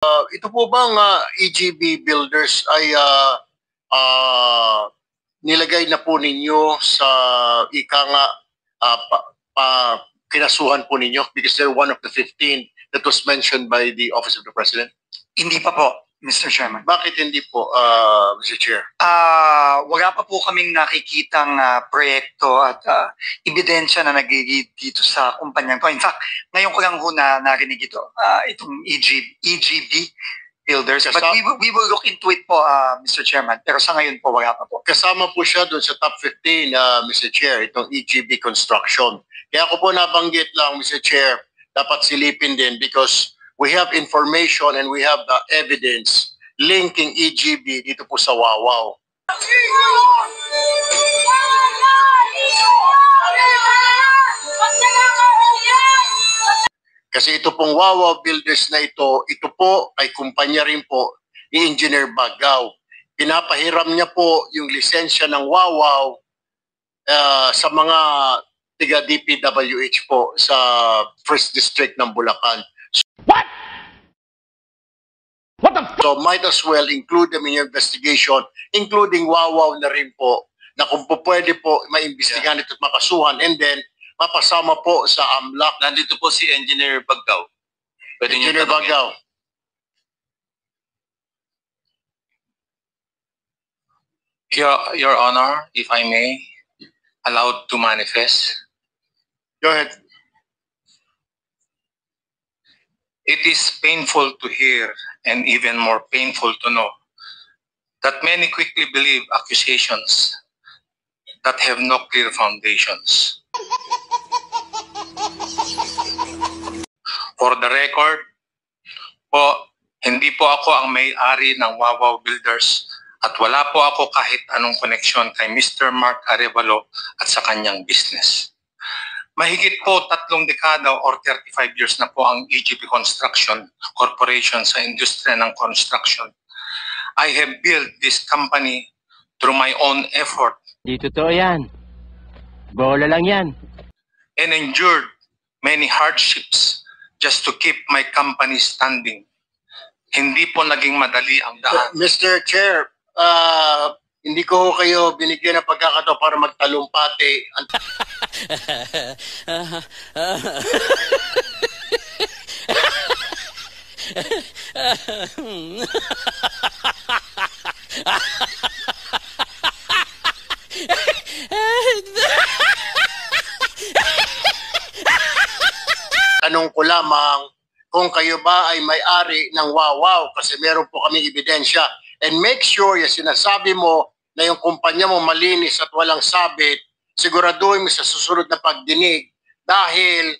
Ito po bang EGB Builders ay nilagay na po ninyo sa ika nga kinasuhan po ninyo because they're one of the 15 that was mentioned by the Office of the President? Hindi pa po, Mr. Chairman. Bakit hindi po, Mr. Chair? Wala pa po kaming nakikitang proyekto at ebidensya na nag-lead dito sa kumpanyang to. In fact, ngayon ko lang ho na narinig ito, itong EGB Builders. But we will look into it po, Mr. Chairman. Pero sa ngayon po, wala pa po. Kasama po siya doon sa top 15, Mr. Chair, itong EGB Construction. Kaya ako po nabanggit lang, Mr. Chair, dapat silipin din because we have information and we have the evidence linking EGB dito po sa Wawaw. Kasi ito pong Wawaw Builders na ito po ay kumpanya rin po ni Engineer Bagaw. Pinapahiram niya po yung lisensya ng Wawaw sa mga tiga DPWH po sa First District ng Bulacan. What? What the So might as well include them in your investigation, including Wawaw na rin po, na kung po pwede po maimbestigahan ito at makasuhan, and then mapasama po sa AMLAC. Nandito po si Engineer Bagaw. Pwede Engineer Bagaw. Your Honor, if I may, allowed to manifest. Go ahead. It is painful to hear and even more painful to know that many quickly believe accusations that have no clear foundations. For the record, hindi po ako ang may-ari ng Wawaw Builders at wala po ako kahit anong koneksyon kay Mr. Mark Arevalo at sa kanyang business. Mahigit po 3 dekada or 35 years na po ang EGB Construction Corporation sa industriya ng construction. I have built this company through my own effort. Di totoo yan. Bola lang yan. And endured many hardships just to keep my company standing. Hindi po naging madali ang daan. Mr. Chair, hindi ko kayo binigyan ng pagkakataon para magtalumpati. Tanong ko lamang kung kayo ba ay may-ari ng Wawaw kasi meron po kaming ebidensya. And make sure yung sinasabi mo na yung kumpanya mo malinis at walang sabit, siguraduhin mo sa susunod na pagdinig dahil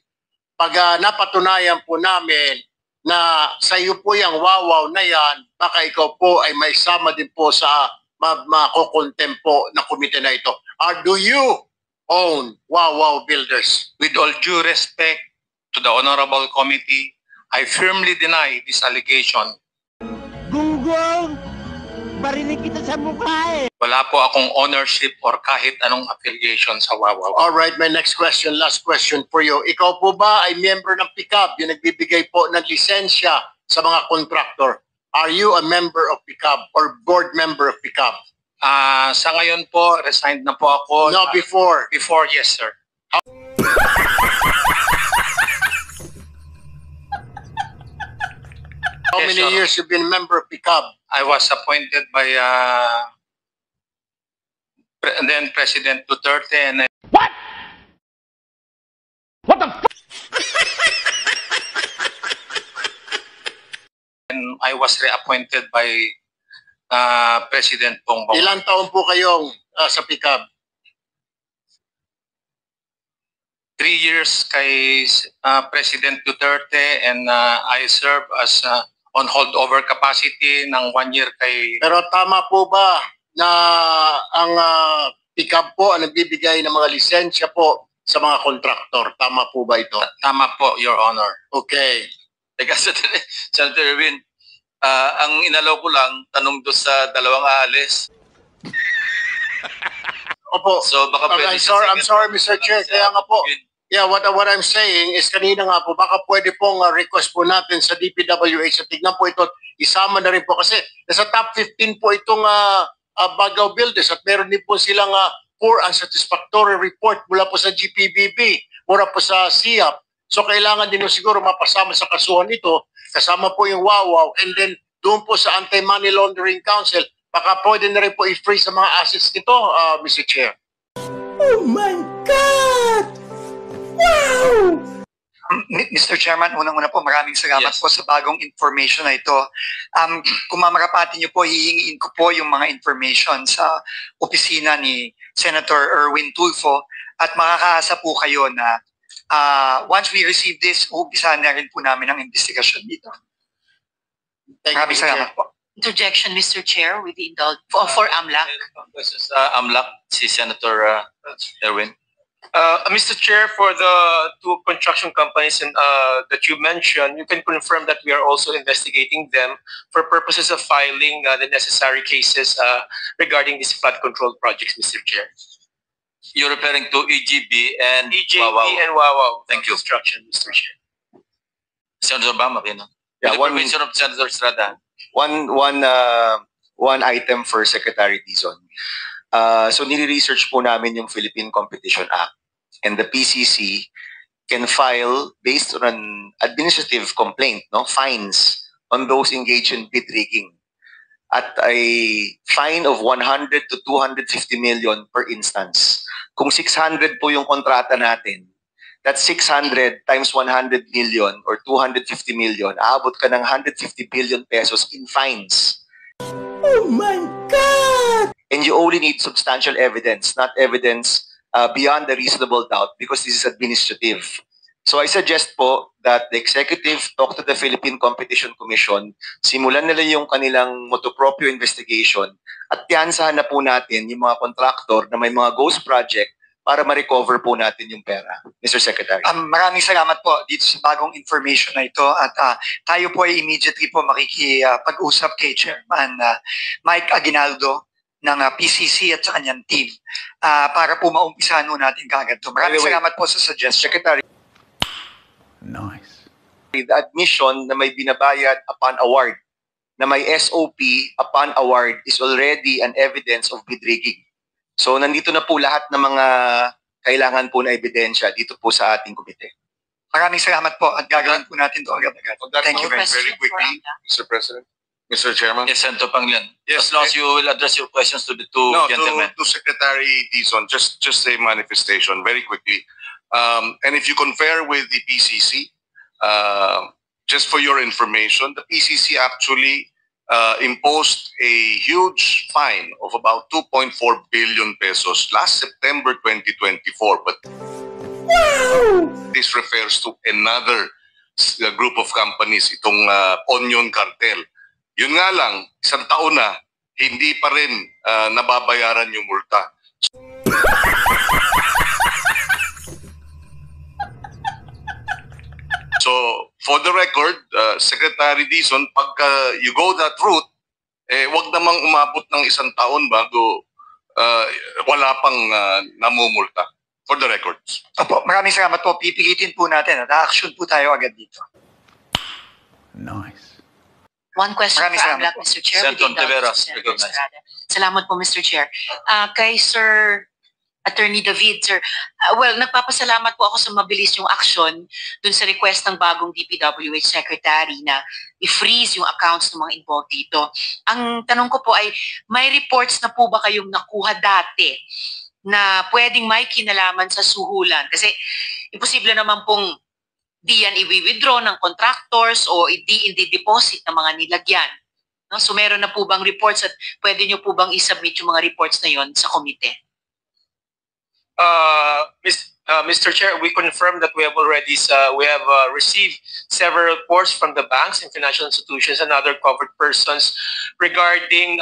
pag napatunayan po namin na sa iyo po yung Wawaw na yan, baka ikaw po ay may sama din po sa makukontem po na komite na ito. Do you own Wawaw Builders? With all due respect to the Honorable Committee, I firmly deny this allegation. Gunggong! Barinig kita sa mukha eh! Wala po akong ownership or kahit anong affiliation sa Wawaw. Alright, my next question, last question for you. Ikaw po ba ay member ng PICAB, yung nagbibigay po ng lisensya sa mga contractor? Are you a member of PICAB or board member of PICAB? Sa ngayon po, resigned na po ako. No, before. Before, yes sir. How many years you've been a member of PICAB? I was appointed by then President Duterte and What? What the f***? and I was reappointed by President Bongbong. Ilang taon po kayong sa PICAB? 3 years kay President Duterte and I serve as on holdover capacity ng 1 year kay... Pero tama po ba na ang PICAB po ang nagbibigay ng mga lisensya po sa mga kontraktor? Tama po ba ito? Tama po, Your Honor. Okay. Teka, Senator Erwin, ang inalaw ko lang, tanong doon sa dalawang aalis. Opo. So baka pwede I'm sorry, Mr. Chair. Kaya nga po, Yeah, what I'm saying is kanina nga po, baka pwede pong request po natin sa DPWH at tignan po ito, isama na rin po kasi nasa top 15 po itong Bagao Builders at meron din po silang poor unsatisfactory report mula po sa GPBB, mula po sa SIAP. So kailangan din po siguro mapasama sa kasuhan ito, kasama po yung WAWAW, and then doon po sa Anti-Money Laundering Council, baka pwede na rin po i-freeze sa mga assets nito, Mr. Chair. Oh my God! Wow! Mr. Chairman, unang-una po, maraming salamat Yes. po sa bagong information na ito. Kung mamarapati niyo po, hihingiin ko po yung mga information sa opisina ni Senator Erwin Tulfo at makakaasa po kayo na once we receive this, umpisahan na rin po namin ang investigasyon dito. Thank you, Maraming Mr. Chair. salamat po. Interjection, Mr. Chair, with the for AMLAC. Questions sa AMLAC, si Senator Erwin. Mr. Chair, for the two construction companies that you mentioned, you can confirm that we are also investigating them for purposes of filing the necessary cases regarding these flood control projects, Mr. Chair. You're referring to EGB and EJB Wawaw. and Wawaw Thank you. Construction, Mr. Chair. Senator Bama, you know. Yeah, With the permission of Senator Estrada. one item for Secretary Dizon. So nire-research po namin yung Philippine Competition Act, and the PCC can file based on an administrative complaint, no, fines on those engaged in bid rigging at a fine of 100 to 250 million per instance. Kung 600 po yung kontrata natin, that's 600 times 100 million or 250 million, aabot ka ng 150 billion pesos in fines. Oh my God! And you only need substantial evidence, not evidence beyond a reasonable doubt, because this is administrative. So I suggest po that the executive talk to the Philippine Competition Commission, simulan nila yung kanilang motu proprio investigation at tiyansahan na po natin yung mga contractor na may mga ghost project para ma-recover po natin yung pera. Mr. Secretary. Maraming salamat po dito sa bagong information na ito at tayo po ay immediately po makikipag-usap kay Chairman Mike Aguinaldo ng PCC at sa kanyang team para po maumpisahan po natin kaagad ito. Maraming Wait. salamat po sa suggestion. Secretary, Nice. the admission na may binabayad upon award, na may SOP upon award is already an evidence of bid rigging. So nandito na po lahat ng mga kailangan po na ebidensya dito po sa ating komite. Maraming salamat po at gagawin po natin ito agad-agad. On that Thank you note, very much. Question very quickly, for AMLAC. Mr. President, Mr. Chairman. Yes, Senator Panglian. Yes, As long as you will address your questions to the two No, gentlemen. to Secretary Dizon, just a manifestation very quickly. And if you compare with the PCC, just for your information, the PCC actually imposed a huge fine of about 2.4 billion pesos last September 2024. But this refers to another group of companies, itong Onion Cartel. Yun nga lang, isang taon na, hindi pa rin nababayaran yung multa. So, for the record, Secretary Dizon, pagka you go that route, wag namang umabot ng isang taon bago wala pang namumulta. For the records. Opo, maraming salamat po. Pipilitin po natin at action po tayo agad dito. Nice. One question Maraming for salamat AMLAC, po. Mr. Chair. Senator with the indulgence Taveras, of Senator recognized. Estrada. Salamat po, Mr. Chair. Kay Sir Attorney David, sir, well, nagpapasalamat po ako sa mabilis yung aksyon dun sa request ng bagong DPWH Secretary na i-freeze yung accounts ng mga involved dito. Ang tanong ko po ay, may reports na po ba kayong nakuha dati na pwedeng may kinalaman sa suhulan? Kasi imposible naman pong di yan i-withdraw ng contractors o i-deposit ng mga nilagyan. No? So meron na po bang reports at pwede nyo po bang isubmit yung mga reports na yon sa komite? Mr. Chair, we confirm that we have already received several reports from the banks and financial institutions and other covered persons regarding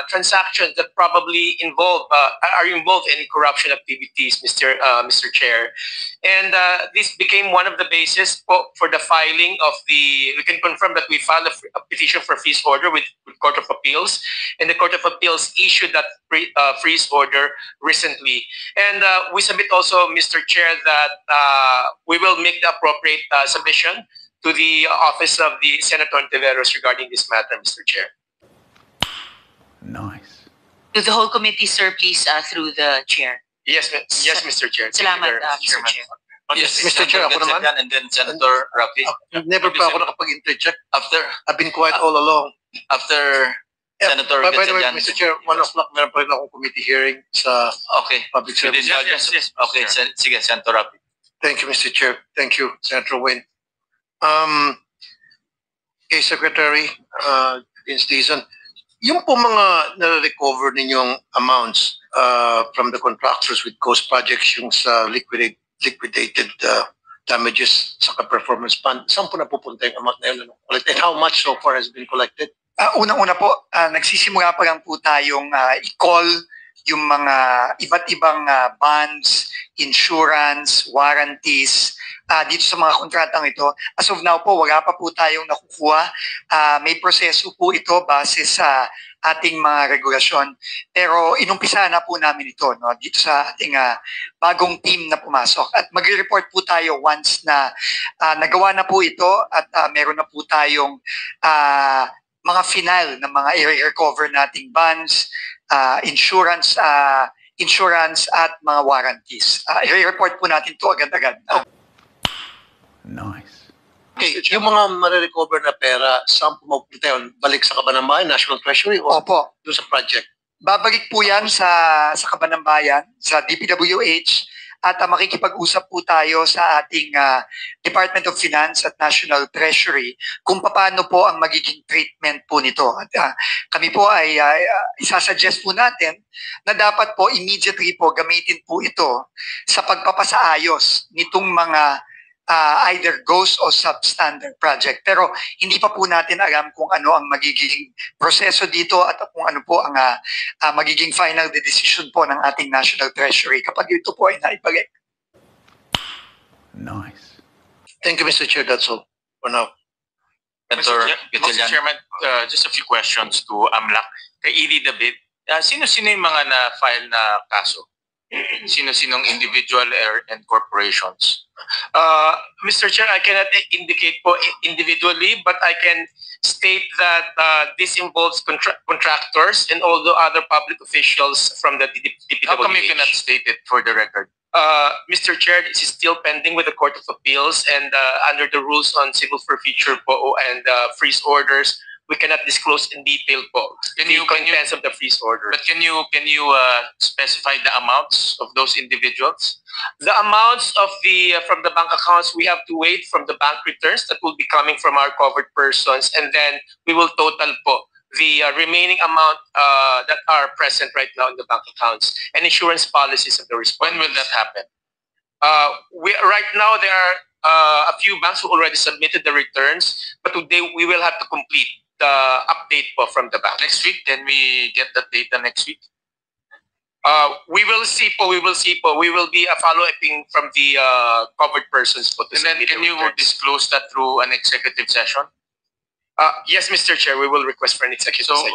transactions that probably are involved in corruption activities, Mr. Chair. And this became one of the basis for the filing of we can confirm that we filed a petition for fees order with Court of Appeals, and the Court of Appeals issued that freeze order recently. And we submit also, Mr. Chair, that we will make the appropriate submission to the office of the Senator Ontiveros regarding this matter, Mr. Chair. Nice. To the whole committee, sir, please, through the chair. Yes, yes, Mr. Chair. Thank you Salamat, very much, Mr. Chairman. Chair. Yes, Mr. Chair, ako naman. And then Senator Rafi. Never pa ako nakapag-interject. After I've been quiet all along. Senator By the way, Gatchalian. Mr. Chair, 1 o'clock meron pa rin akong committee hearing sa Okay. public service. Yes. Okay, sige, Senator Rafi. Thank you, Mr. Chair. Thank you, Senator Wayne. Kay Secretary Vince Dizon, yung po mga nare-recover ninyong amounts from the contractors with ghost projects, yung sa liquidated damages sa performance fund, saan po napupunta yung amount na yun? And how much so far has been collected? Unang-una po, nagsisimula pa lang po tayong i-call yung mga iba't ibang bonds, insurance, warranties dito sa mga kontratang ito. As of now po, wala pa po tayong nakukuha. May proseso po ito base sa ating mga regulasyon. Pero inumpisa na po namin ito dito sa ating bagong team na pumasok. At mag-report po tayo once na nagawa na po ito at meron na po tayong mga final na mga i-recover nating bonds, insurance at mga warranties. I-report po natin ito agad-agad. Nice. Okay, yung mga marirecover na pera, saan po mapupunta yun? Balik sa Kabanambayan, National Treasury, o Opo. doon sa project? Babalik po yan sa Kabanambayan, sa DPWH, at makikipag-usap po tayo sa ating Department of Finance at National Treasury kung paano po ang magiging treatment po nito. At kami po ay isasuggest po natin na dapat po immediately po gamitin po ito sa pagpapasaayos nitong mga either ghost o substandard project. Pero hindi pa po natin alam kung ano ang magiging proseso dito at kung ano po ang magiging final decision po ng ating National Treasury kapag ito po ay naibalik. Nice. Thank you, Mr. Chair. That's all for now. Senator Mr. Gatchalian. Chairman, just a few questions to AMLAC. Kay Edie David, sino-sino yung mga na-file na kaso? Sino-sinong individual and corporations? Mr. Chair, I cannot indicate po individually, but I can state that this involves contractors and all the other public officials from the DPWH. How come you cannot state it for the record? Mr. Chair, this is still pending with the Court of Appeals, and under the rules on civil forfeiture po and freeze orders, we cannot disclose in detail po the contents of the freeze order. But can you specify the amounts of those individuals? The amounts of from the bank accounts, we have to wait from the bank returns that will be coming from our covered persons, and then we will total po the remaining amount that are present right now in the bank accounts and insurance policies of the respondents. When will that happen? Right now there are a few banks who already submitted the returns, but today we will have to complete the update po from the bank. Next week, can we get that data next week? We will see po. We will be following from the covered persons po. And then can you disclose that through an executive session? Yes, Mr. Chair, we will request for an executive session.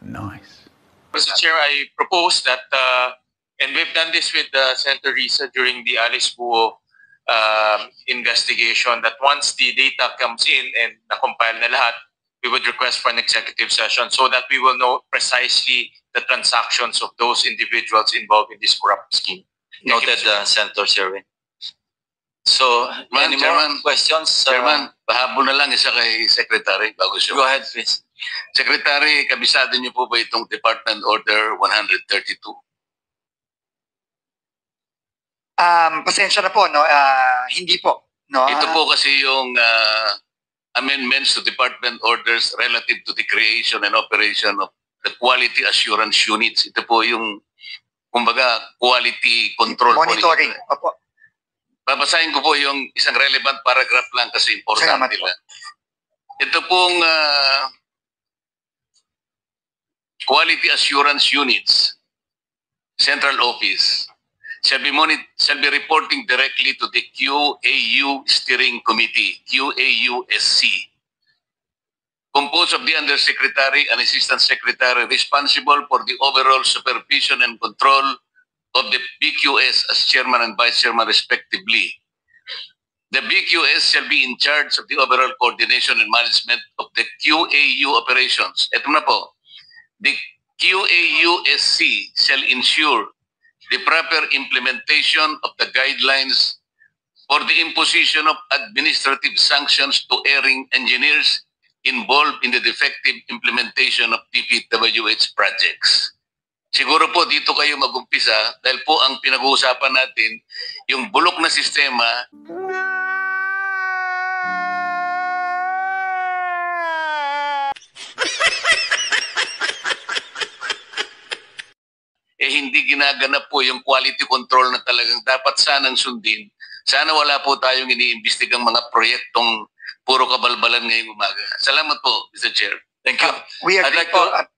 Nice. Mr. Chair, I propose that, and we've done this with Senator Risa during the Alice Buo investigation, that once the data comes in and na-compile na lahat, we would request for an executive session so that we will know precisely the transactions of those individuals involved in this corrupt scheme. Noted, Senator Sherwin. So, any more questions? Chairman, pahabol na lang isa kay Secretary bago siya. Go ahead, please. Secretary, kabisado niyo po ba itong Department Order 132? Pasensya na po, hindi po. Ito po kasi yung amendments to Department Orders relative to the creation and operation of the Quality Assurance Units. Ito po yung, kumbaga, quality control. Monitoring. Opo. Babasahin ko po yung isang relevant paragraph lang kasi important nila. Ito pong Quality Assurance Units, Central Office, shall be reporting directly to the QAU Steering Committee, QAUSC. composed of the Undersecretary and Assistant Secretary responsible for the overall supervision and control of the BQS as Chairman and Vice Chairman respectively. The BQS shall be in charge of the overall coordination and management of the QAU operations. Ito na po. The QAUSC shall ensure the proper implementation of the guidelines for the imposition of administrative sanctions to erring engineers involved in the defective implementation of DPWH projects. Siguro po dito kayo mag-umpisa dahil po ang pinag-uusapan natin yung bulok na sistema. Hindi ginaganap po yung quality control na talagang dapat sanang sundin. Sana wala po tayong iniimbestigang mga proyektong puro kabalbalan ngayong umaga. Salamat po, Mr. Chair. Thank you. We agree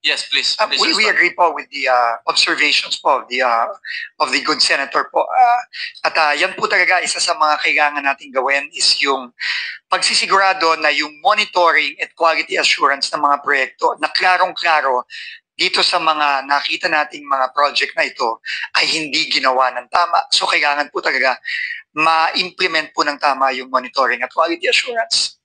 Yes, please. we agree po with the observations po of the good senator po. Yan po talaga isa sa mga kailangan nating gawin is yung pagsisigurado na yung monitoring at quality assurance ng mga proyekto na klarong-klaro dito sa mga nakita nating mga project na ito ay hindi ginawa ng tama. So kailangan po talaga ma-implement po ng tama yung monitoring at quality assurance.